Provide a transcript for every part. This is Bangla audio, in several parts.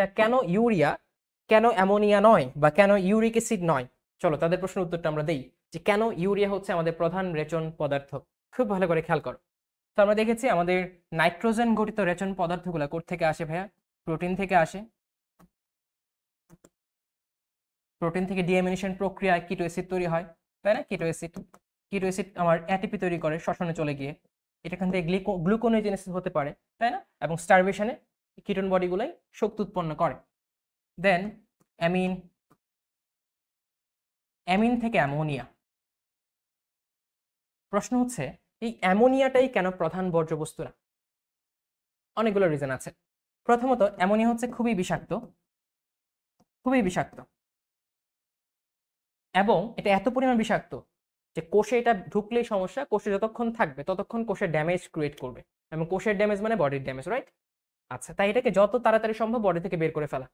ভাইয়া কেন ইউরিয়া, কেন অ্যামোনিয়া নয়, বা কেন ইউরিক অ্যাসিড নয়? চলো তাদের প্রশ্নের উত্তরটা আমরা দেই, যে কেন ইউরিয়া হচ্ছে আমাদের প্রধান রেচন পদার্থ। খুব ভালো করে খেয়াল করো। তো আমরা দেখেছি আমাদের নাইট্রোজেন গঠিত রেচন পদার্থগুলো কোথা থেকে আসে ভাইয়া? প্রোটিন থেকে আসে। প্রোটিন থেকে ডিএমিনেশন প্রক্রিয়ায় কিটো অ্যাসিড তৈরি হয়, তাই না? কিটো অ্যাসিড, কিটো অ্যাসিড আমার অ্যাটিপি তৈরি করে শ্বসনে চলে গিয়ে, এটাখান থেকে গ্লুকোনেজেনেসিস হতে পারে, তাই না? এবং স্টারভেশনে কিটোন বডিগুলাই শক্তি উৎপন্ন করে। দেন অ্যামিন, অ্যামিন থেকে অ্যামোনিয়া। প্রশ্ন হচ্ছে এই অ্যামোনিয়াটাই কেন প্রধান বর্জ্যবস্তু না? অনেকগুলো রিজন আছে। প্রথমত অ্যামোনিয়া হচ্ছে খুবই বিষাক্ত, খুবই বিষাক্ত, এবং এটা এত পরিমাণ বিষাক্ত যে কোষে এটা ঢুকলেই সমস্যা। কোষে যতক্ষণ থাকবে ততক্ষণ কোষের ড্যামেজ ক্রিয়েট করবে, এবং কোষের ড্যামেজ মানে বডির ড্যামেজ, রাইট? আচ্ছা, তাই এটাকে যত তাড়াতাড়ি সম্ভব বডি থেকে বের করে ফেলা।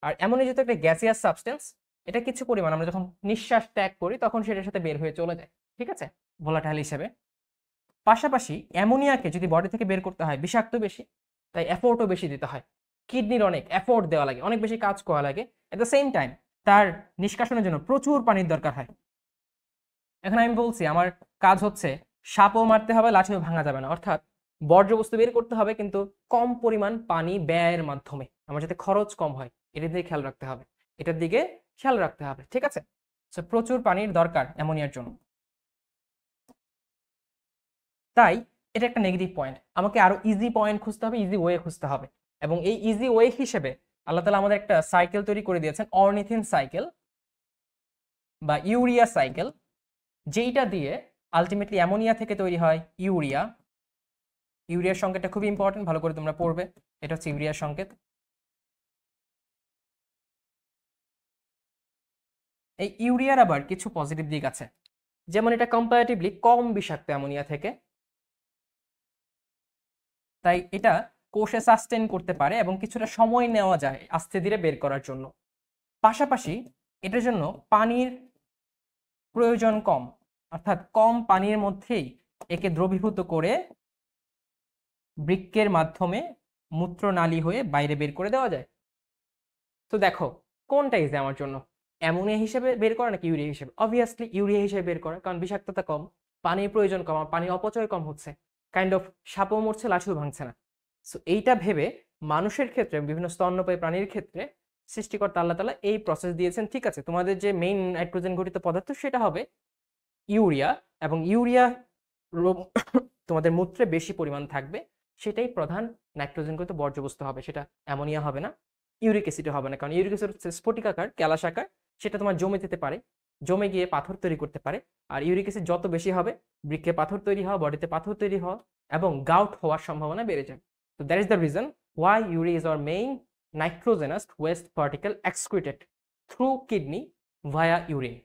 আর অ্যামোনিয়া যেহেতু একটা গ্যাসিয়াস সাবস্টেন্স, এটা কিছু পরিমাণ আমরা যখন নিঃশ্বাস ত্যাগ করি তখন সেটার সাথে বের হয়ে চলে যায়, ঠিক আছে, ভোলাটাইল হিসেবে। পাশাপাশি অ্যামোনিয়াকে যদি বডি থেকে বের করতে হয় বিষাক্ত বেশি, তাই এফোর্টও বেশি দিতে হয়। কিডনির অনেক এফোর্ট দেওয়া লাগে, অনেক বেশি কাজ করা লাগে। এট দ্য সেম টাইম তার নিষ্কাশনের জন্য প্রচুর পানির দরকার হয়। এখন আমি বলছি আমার কাজ হচ্ছে সাপও মারতে হবে, লাঠিও ভাঙা যাবে না, অর্থাৎ বর্জ্যবস্তু বের করতে হবে কিন্তু কম পরিমাণ পানি ব্যয়ের মাধ্যমে, আমার যাতে খরচ কম হয় এটার দিকে খেয়াল রাখতে হবে, এটার দিকে খেয়াল রাখতে হবে, ঠিক আছে? সো প্রচুর পানির দরকার অ্যামোনিয়ার জন্য। তাই এটা একটা নেগেটিভ পয়েন্ট, আমাকে আরো ইজি পয়েন্ট খুঁজতে হবে, ইজি ওয়ে খুঁজতে হবে। এবং এই ইজি ওয়ে হিসেবে আল্লাহ তাআলা আমাদের একটা সাইকেল তৈরি করে দিয়েছেন, অর্নিথিন সাইকেল বা ইউরিয়া সাইকেল, যেইটা দিয়ে আলটিমেটলি অ্যামোনিয়া থেকে তৈরি হয় ইউরিয়া। ইউরিয়ার সংকেতটা খুবই ইম্পর্টেন্ট, ভালো করে তোমরা পড়বে। এটা হচ্ছে ইউরিয়ার সংকেত। এই ইউরিয়ার আবার কিছু পজিটিভ দিক আছে, যেমন এটা কম্পারেটিভলি কম বিষাক্ত অ্যামোনিয়া থেকে, তাই এটা কোষে সাস্টেন করতে পারে এবং কিছুটা সময় নেওয়া যায় আস্তে ধীরে বের করার জন্য। পাশাপাশি এটার জন্য পানির প্রয়োজন কম, অর্থাৎ কম পানির মধ্যেই একে দ্রবীভূত করে বৃক্কের মাধ্যমে মূত্রনালী হয়ে বাইরে বের করে দেওয়া যায়। তো দেখো কোনটা ইজি আমার জন্য, অ্যামোনিয়া হিসেবে বের করা নাকি ইউরিয়া হিসেবে? অবভিয়াসলি ইউরিয়া হিসেবে বের করা, কারণ বিষাক্ততা কম, পানির প্রয়োজন কম, আর পানির অপচয় কম হচ্ছে, কাইন্ড অফ সাপও মরছে লাঠিও ভাঙছে না। সো এইটা ভেবে মানুষের ক্ষেত্রে, বিভিন্ন স্তন্যপায়ী প্রাণীর ক্ষেত্রে সৃষ্টিকর্তা আল্লাহ তাআলা এই প্রসেস দিয়েছেন, ঠিক আছে, তোমাদের যে মেইন নাইট্রোজেন ঘটিত পদার্থ সেটা হবে ইউরিয়া, এবং ইউরিয়া তোমাদের মূত্রে বেশি পরিমাণ থাকবে, সেটাই প্রধান নাইট্রোজেন ঘটিত বর্জ্যবস্তু হবে, সেটা অ্যামোনিয়া হবে না, ইউরিক অ্যাসিডও হবে না, কারণ ইউরিক অ্যাসিড হচ্ছে স্ফটিকাকার, ক্যালাস আকার, সেটা তোমার জমে যেতে পারে, জমে গিয়ে পাথর তৈরি করতে পারে। আর ইউরিক অ্যাসিড যত বেশি হবে বৃক্কে পাথর তৈরি হওয়া, বডিতে পাথর তৈরি হওয়া এবং গাউট হওয়ার সম্ভাবনা বেড়ে যায়। তো that is the reason why urea is our main nitrogenous waste particle excreted through kidney via urine.